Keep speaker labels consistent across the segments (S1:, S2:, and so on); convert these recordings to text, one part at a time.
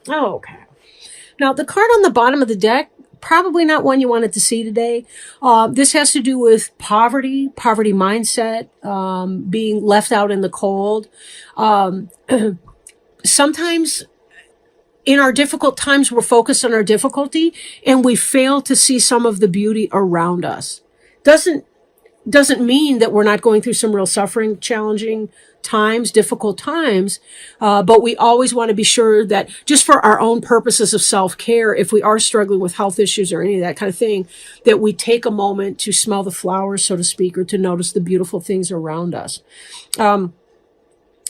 S1: Oh, okay. Now, the card on the bottom of the deck, probably not one you wanted to see today. This has to do with poverty mindset, being left out in the cold. Um, Sometimes in our difficult times, we're focused on our difficulty and we fail to see some of the beauty around us. Doesn't doesn't mean that we're not going through some real suffering, challenging times, difficult times. But we always want to be sure that just for our own purposes of self-care, if we are struggling with health issues or any of that kind of thing, that we take a moment to smell the flowers, so to speak, or to notice the beautiful things around us. Um,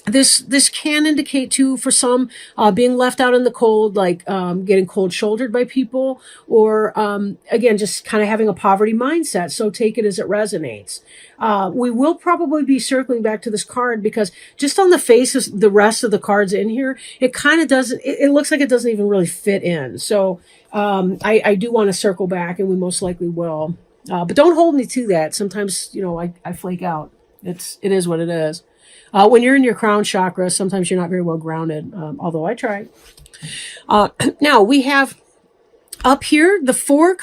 S1: this can indicate too for some being left out in the cold, like getting cold shouldered by people, or again just kind of having a poverty mindset. So take it as it resonates. We will probably be circling back to this card because just on the face of the rest of the cards in here, it kind of doesn't. It looks like it doesn't even really fit in. So I do want to circle back, and we most likely will. But don't hold me to that. Sometimes I flake out. It is what it is. When you're in your crown chakra, sometimes you're not very well grounded, although I try. Now we have up here the Four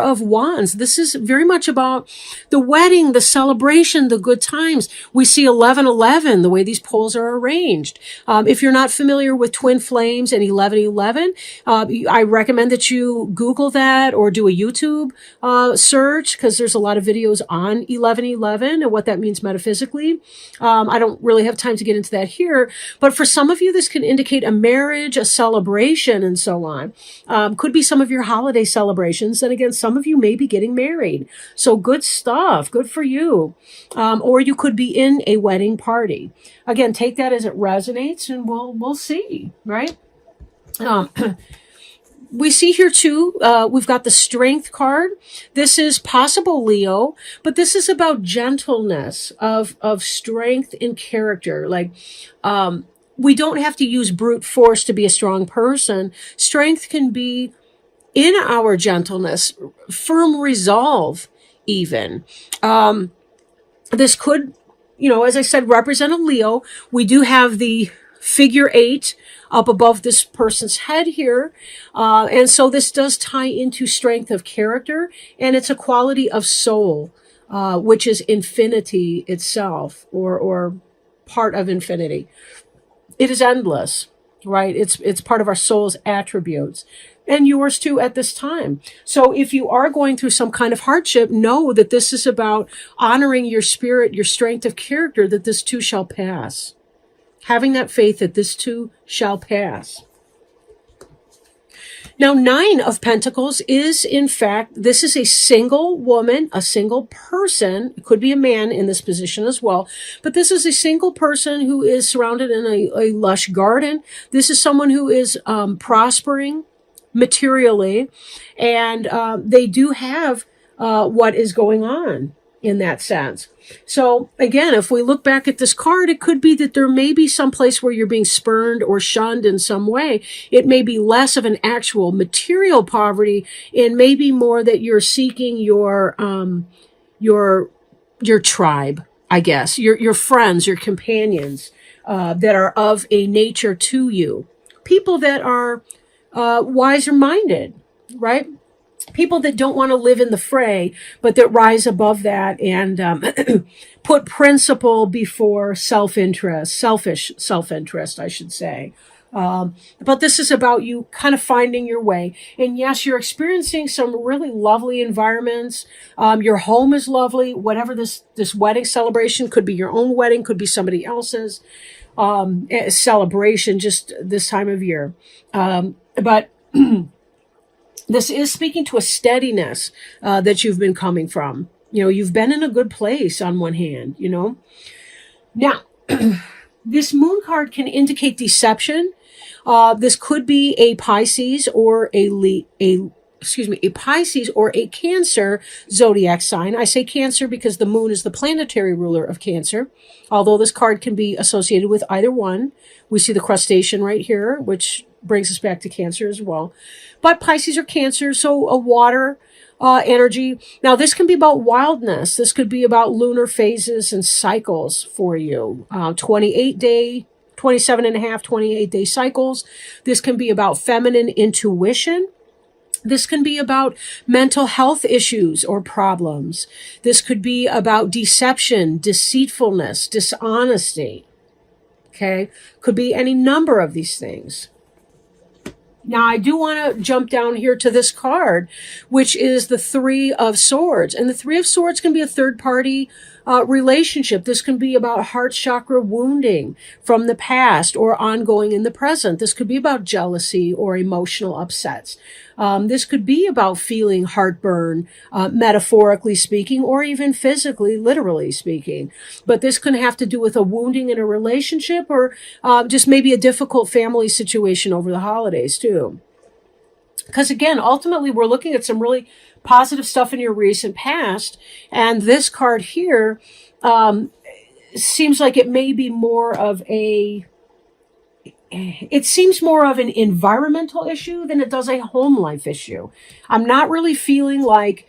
S1: of Wands. This is very much about the wedding, the celebration, the good times. We see 1111, the way these poles are arranged. If you're not familiar with twin flames and 1111, I recommend that you Google that or do a YouTube search, because there's a lot of videos on 1111 and what that means metaphysically. I don't really have time to get into that here, but for some of you, this can indicate a marriage, a celebration, and so on. Could be some of your holiday celebrations. And again, some of you may be getting married. So good stuff. Good for you. Or you could be in a wedding party. Again, take that as it resonates and we'll see, right? We see here too, we've got the Strength card. This is possible Leo, but this is about gentleness, of strength in character. Like, we don't have to use brute force to be a strong person. Strength can be in our gentleness, firm resolve, even. This could, as I said, represent a Leo. We do have the figure 8 up above this person's head here. And so this does tie into strength of character, and it's a quality of soul, which is infinity itself, or part of infinity. It is endless, right? It's part of our soul's attributes, and yours too at this time. So if you are going through some kind of hardship, know that this is about honoring your spirit, your strength of character, that this too shall pass. Having that faith that this too shall pass. Now, 9 of Pentacles is, in fact, this is a single woman, a single person. It could be a man in this position as well. But this is a single person who is surrounded in a lush garden. This is someone who is prospering materially. And they do have what is going on in that sense. So again, if we look back at this card, it could be that there may be some place where you're being spurned or shunned in some way. It may be less of an actual material poverty, and maybe more that you're seeking your tribe, I guess, your friends, your companions, that are of a nature to you. People that are wiser minded, right? People that don't want to live in the fray, but that rise above that and put principle before selfish self-interest, I should say. But this is about you kind of finding your way. And yes, you're experiencing some really lovely environments. Your home is lovely. Whatever this wedding celebration, could be your own wedding, could be somebody else's celebration just this time of year. But this is speaking to a steadiness that you've been coming from. You've been in a good place on one hand, Now, this moon card can indicate deception. This could be a Pisces or a Pisces or a Cancer zodiac sign. I say Cancer because the moon is the planetary ruler of Cancer, although this card can be associated with either one. We see the crustacean right here, which brings us back to Cancer as well. But Pisces or Cancer, so a water energy. Now, this can be about wildness. This could be about lunar phases and cycles for you. 28-day 27 and a half, 28-day cycles. This can be about feminine intuition. This can be about mental health issues or problems. This could be about deception, deceitfulness, dishonesty. Okay? Could be any number of these things. Now, I do want to jump down here to this card, which is the Three of Swords. And the Three of Swords can be a third-party relationship. This can be about heart chakra wounding from the past or ongoing in the present. This could be about jealousy or emotional upsets. This could be about feeling heartburn, metaphorically speaking, or even physically, literally speaking. But this can have to do with a wounding in a relationship or just maybe a difficult family situation over the holidays, too. Because again, ultimately, we're looking at some really positive stuff in your recent past. And this card here seems like it may be more of it seems more of an environmental issue than it does a home life issue. I'm not really feeling like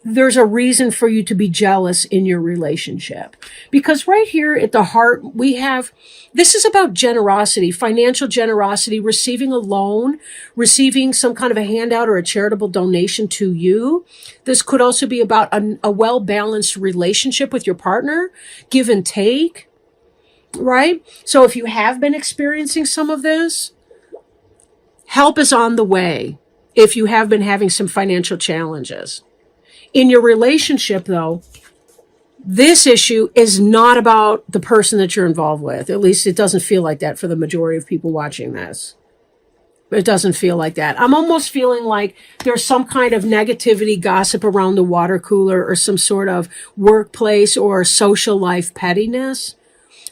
S1: there's a reason for you to be jealous in your relationship. Because right here at the heart, we have, this is about generosity, financial generosity, receiving a loan, receiving some kind of a handout or a charitable donation to you. This could also be about a well-balanced relationship with your partner, give and take, right? So if you have been experiencing some of this, help is on the way if you have been having some financial challenges. In your relationship, though, this issue is not about the person that you're involved with. At least it doesn't feel like that for the majority of people watching this. It doesn't feel like that. I'm almost feeling like there's some kind of negativity, gossip around the water cooler, or some sort of workplace or social life pettiness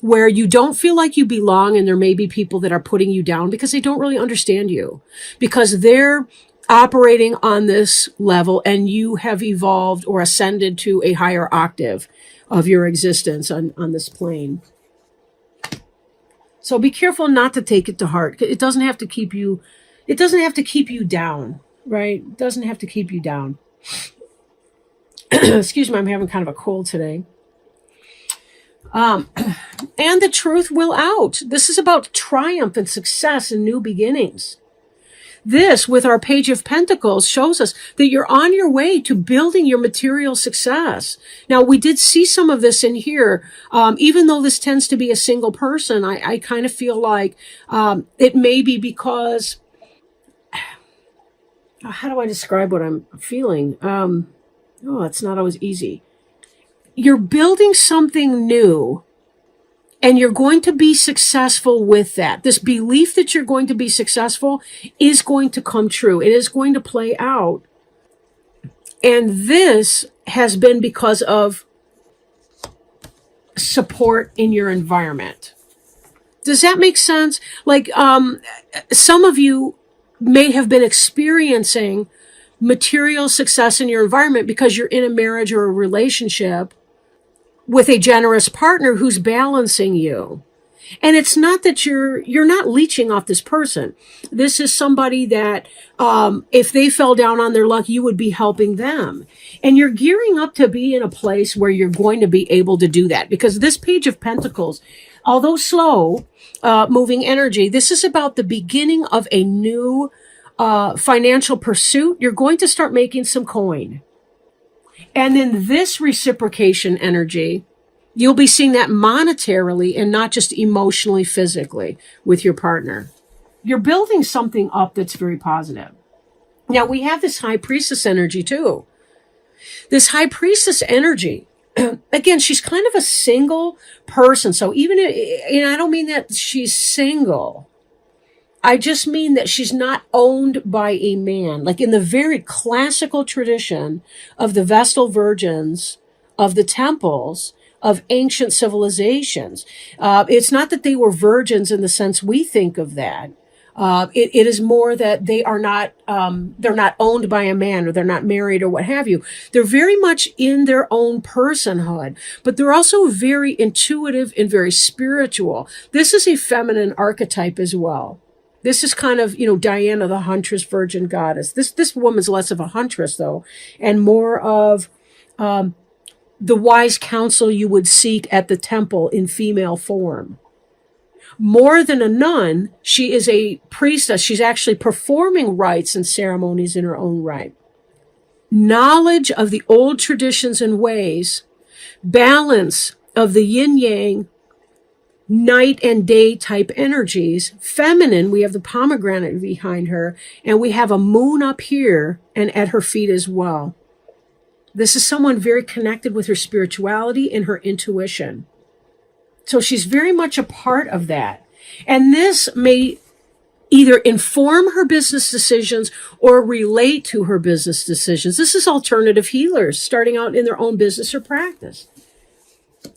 S1: where you don't feel like you belong, and there may be people that are putting you down because they don't really understand you, because they're operating on this level and you have evolved or ascended to a higher octave of your existence on this plane. So be careful not to take it to heart. It doesn't have to keep you down, right? It doesn't have to keep you down. Excuse me, I'm having kind of a cold today. And the truth will out. This is about triumph and success and new beginnings. This, with our Page of Pentacles, shows us that you're on your way to building your material success. Now, we did see some of this in here. Even though this tends to be a single person, I kind of feel like it may be because, how do I describe what I'm feeling? It's not always easy. You're building something new, and you're going to be successful with that. This belief that you're going to be successful is going to come true. It is going to play out. And this has been because of support in your environment. Does that make sense? Like, some of you may have been experiencing material success in your environment because you're in a marriage or a relationship with a generous partner who's balancing you. And it's not that you're not leeching off this person. This is somebody that, if they fell down on their luck, you would be helping them. And you're gearing up to be in a place where you're going to be able to do that. Because this Page of Pentacles, although slow, moving energy, this is about the beginning of a new, financial pursuit. You're going to start making some coin. And then this reciprocation energy, you'll be seeing that monetarily and not just emotionally, physically with your partner. You're building something up that's very positive. Now, we have this High Priestess energy too. This High Priestess energy, again, she's kind of a single person. So even, and I don't mean that she's single. I just mean that she's not owned by a man. Like in the very classical tradition of the Vestal Virgins, of the temples, of ancient civilizations. It's not that they were virgins in the sense we think of that. It is more that they are not, they're not owned by a man, or they're not married or what have you. They're very much in their own personhood, but they're also very intuitive and very spiritual. This is a feminine archetype as well. This is kind of, Diana, the huntress, virgin goddess. This woman's less of a huntress, though, and more of the wise counsel you would seek at the temple in female form. More than a nun, she is a priestess. She's actually performing rites and ceremonies in her own right. Knowledge of the old traditions and ways, balance of the yin-yang, night and day type energies. Feminine, we have the pomegranate behind her, and we have a moon up here and at her feet as well. This is someone very connected with her spirituality and her intuition. So she's very much a part of that. And this may either inform her business decisions or relate to her business decisions. This is alternative healers starting out in their own business or practice.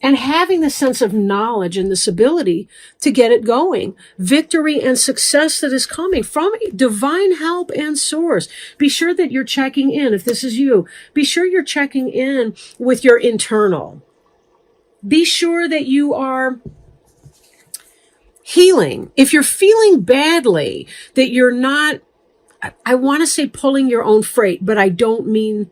S1: And having the sense of knowledge and this ability to get it going. Victory and success that is coming from divine help and source. Be sure that you're checking in. If this is you, be sure you're checking in with your internal. Be sure that you are healing. If you're feeling badly, that you're not, I want to say pulling your own freight, but I don't mean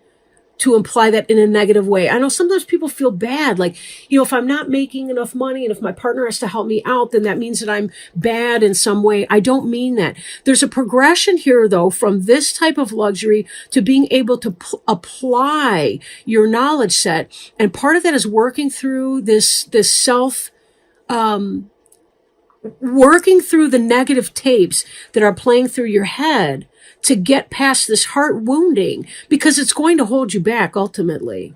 S1: to imply that in a negative way. I know sometimes people feel bad, like, if I'm not making enough money and if my partner has to help me out, then that means that I'm bad in some way. I don't mean that. There's a progression here, though, from this type of luxury to being able to apply your knowledge set. And part of that is working through this self, working through the negative tapes that are playing through your head to get past this heart wounding, because it's going to hold you back ultimately.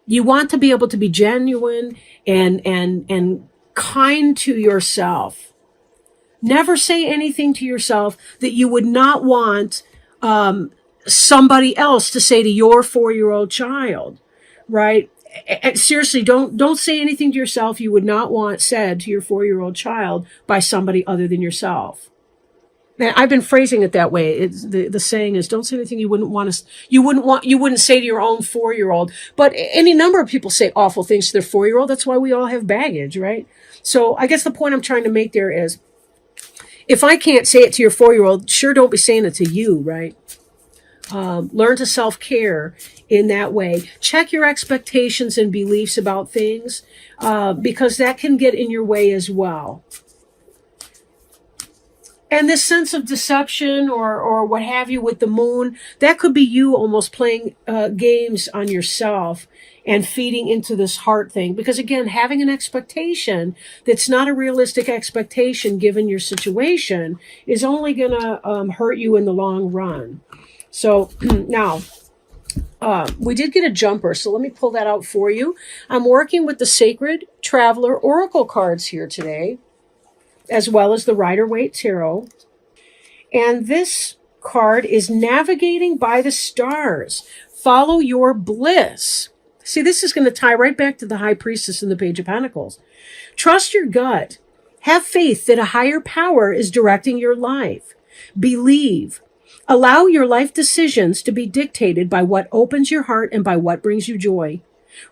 S1: You want to be able to be genuine and kind to yourself. Never say anything to yourself that you would not want somebody else to say to your 4-year-old child, right? Seriously, don't say anything to yourself you would not want said to your 4-year-old child by somebody other than yourself. Now, I've been phrasing it that way. The saying is, don't say anything you wouldn't say to your own 4-year-old. But any number of people say awful things to their 4-year-old. That's why we all have baggage, right? So I guess the point I'm trying to make there is, if I can't say it to your 4-year-old, sure don't be saying it to you, right? Learn to self-care in that way. Check your expectations and beliefs about things, because that can get in your way as well. And this sense of deception or what have you with the moon, that could be you almost playing games on yourself and feeding into this heart thing. Because again, having an expectation that's not a realistic expectation given your situation is only going to hurt you in the long run. So now, we did get a jumper, so let me pull that out for you. I'm working with the Sacred Traveler Oracle cards here today, as well as the Rider-Waite Tarot. And this card is Navigating by the Stars. Follow your bliss. See, this is going to tie right back to the High Priestess in the Page of Pentacles. Trust your gut. Have faith that a higher power is directing your life. Believe. Allow your life decisions to be dictated by what opens your heart and by what brings you joy.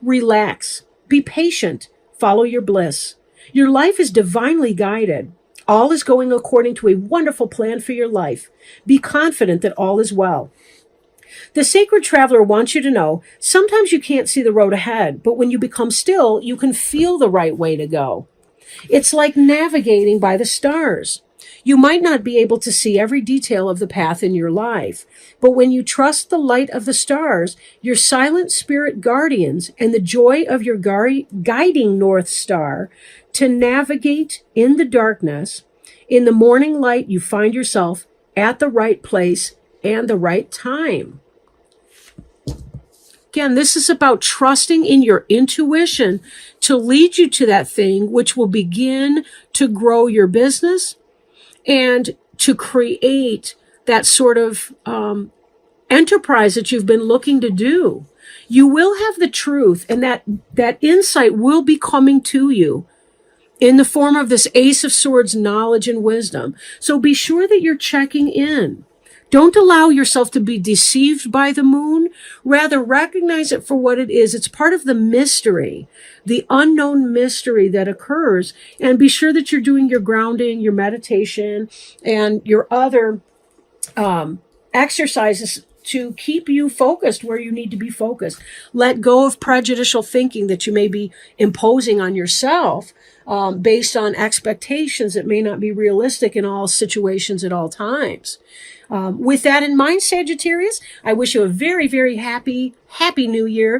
S1: Relax. Be patient. Follow your bliss. Your life is divinely guided. All is going according to a wonderful plan for your life. Be confident that all is well. The Sacred Traveler wants you to know, sometimes you can't see the road ahead, but when you become still, you can feel the right way to go. It's like navigating by the stars. You might not be able to see every detail of the path in your life, but when you trust the light of the stars, your silent spirit guardians, and the joy of your guiding North Star to navigate in the darkness, in the morning light, you find yourself at the right place and the right time. Again, this is about trusting in your intuition to lead you to that thing which will begin to grow your business and to create that sort of enterprise that you've been looking to do. You will have the truth, and that insight will be coming to you in the form of this Ace of Swords knowledge and wisdom. So be sure that you're checking in. Don't allow yourself to be deceived by the moon. Rather, recognize it for what it is. It's part of the mystery, the unknown mystery that occurs. And be sure that you're doing your grounding, your meditation, and your other exercises to keep you focused where you need to be focused. Let go of prejudicial thinking that you may be imposing on yourself based on expectations that may not be realistic in all situations at all times. With that in mind, Sagittarius, I wish you a very, very happy new year.